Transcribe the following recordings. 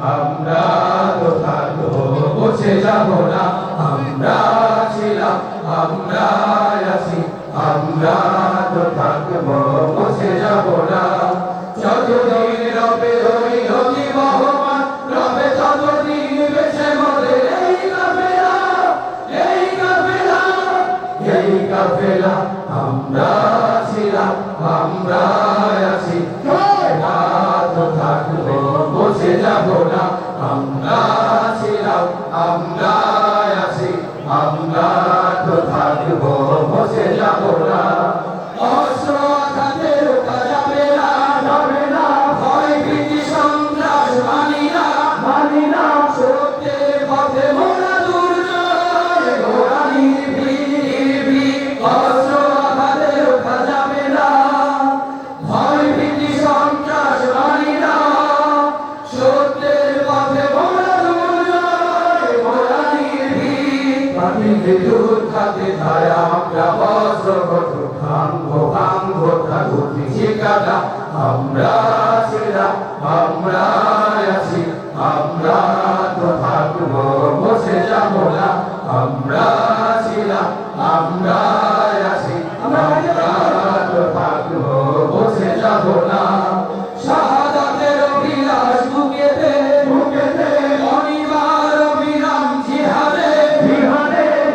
আমরা তো থাকবো বসে যাবো না আমরা ছিলাম আমরা আছি আমরা তো থাকবো বসে যাবো না যতদিন রবে ওই নদী বহমান রবে ততদিন বেঁচে মরে এই কাফেলা এই কাফেলা এই কাফেলা আমরা ছিলাম আমরা আছি আমরা তো থাকবো বসে যাবো না আমরা ছিলাম আমরা আছি আমরা তো থাকবো বসে যাবো না অস্ত্র আঘাতে রোকা যাবে না যাবে না ভয় ভীতি সন্ত্রাস মানি না সত্যের পথে মোরা দুর্জয় মোরা নির্ভীক অস্ত্র আঘাতে রোকা যাবে না ভয় ভীতি সন্ত্রাস মানি না সত্যের পথে মোরা দুর্জয় মোরা নির্ভীক পাখিতে দুধ খাতে ধারা আমরা বস্ত্র কঠোর ভাঙবো ঠাকুর ঠিকানা আমরা ছিলাম আমরা আছি আমরা তো থাকবো বসে যাবো না আমরা ছিলাম আমরা আছি আমরা তো থাকবো বসে যাবো না শাহাদাতের অভিলাষ বুকেতে অনিবার অবিরাম জিহাদে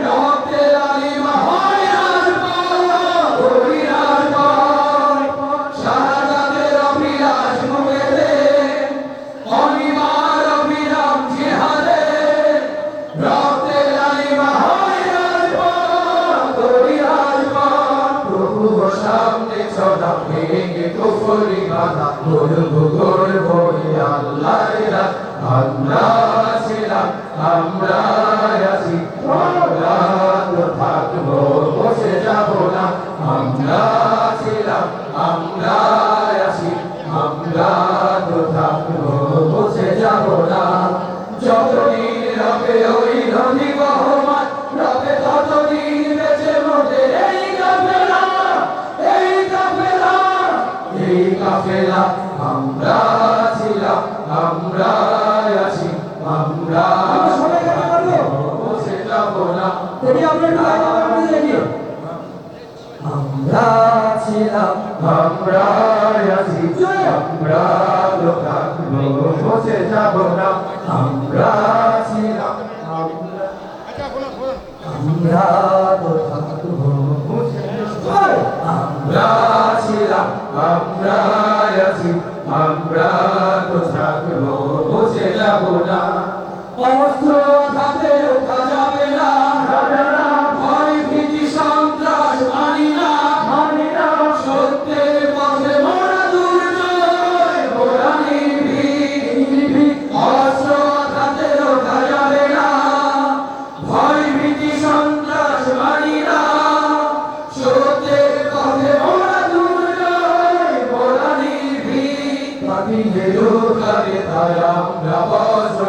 রক্তে লালিমা হয় রাজপথ শাহাদাতের অভিলাষ বুকেতে অনিবার অবিরাম জিহাদে রক্তে লালিমা হয় রাজপথ প্রভু সামনে ছড়া ভেঙে কুফরি বাধা গড়বো আল্লাহর রাত আমরা ছিলাম আমরা আছি আমরা তো থাকবো বসে যাবো না আমরা ছিলাম আমরা আছি আমরা তো থাকবো বসে যাবো না যতদিন রবে ওই নদী বহমান রবে ততদিন বেঁচে মরে এই কাফেলা এই কাফেলা এই কাফেলা আমরা ছিলাম আমরা আছি আমরা বসে যাবো না আমরা ছিলাম আমরা আছি আমরা তো থাকবো বসে যাবো না আমরা ছিলাম আমরা তো থাকবো বসে আমরা ছিলাম আমরা আছি আমরা তো থাকবো বসে যাবো না অস্ত্র হাতে রোকা যাবে না ভয় ভীতি সন্ত্রাস মানি না সত্যের পথে মোরা দুর্জয় মোরা নির্ভীক অস্ত্র হাতে রোকা যাবে না ভয় ভীতি সন্ত্রাস মানি না সত্যের পথে মোরা দুর্জয় মোরা নির্ভীক পাখিদের লোকারে তাই আমরা বজ্র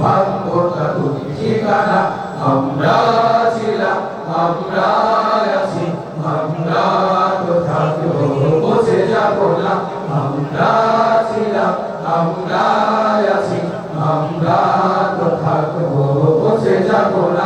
ভাঙবো ঠাকুর ঠিকানা আমরা ছিলাম আমরা আছি আমরা তো থাকবো বসে যাবো না আমরা ছিলাম আমরা আছি আমরা তো থাকবো বসে যাবো না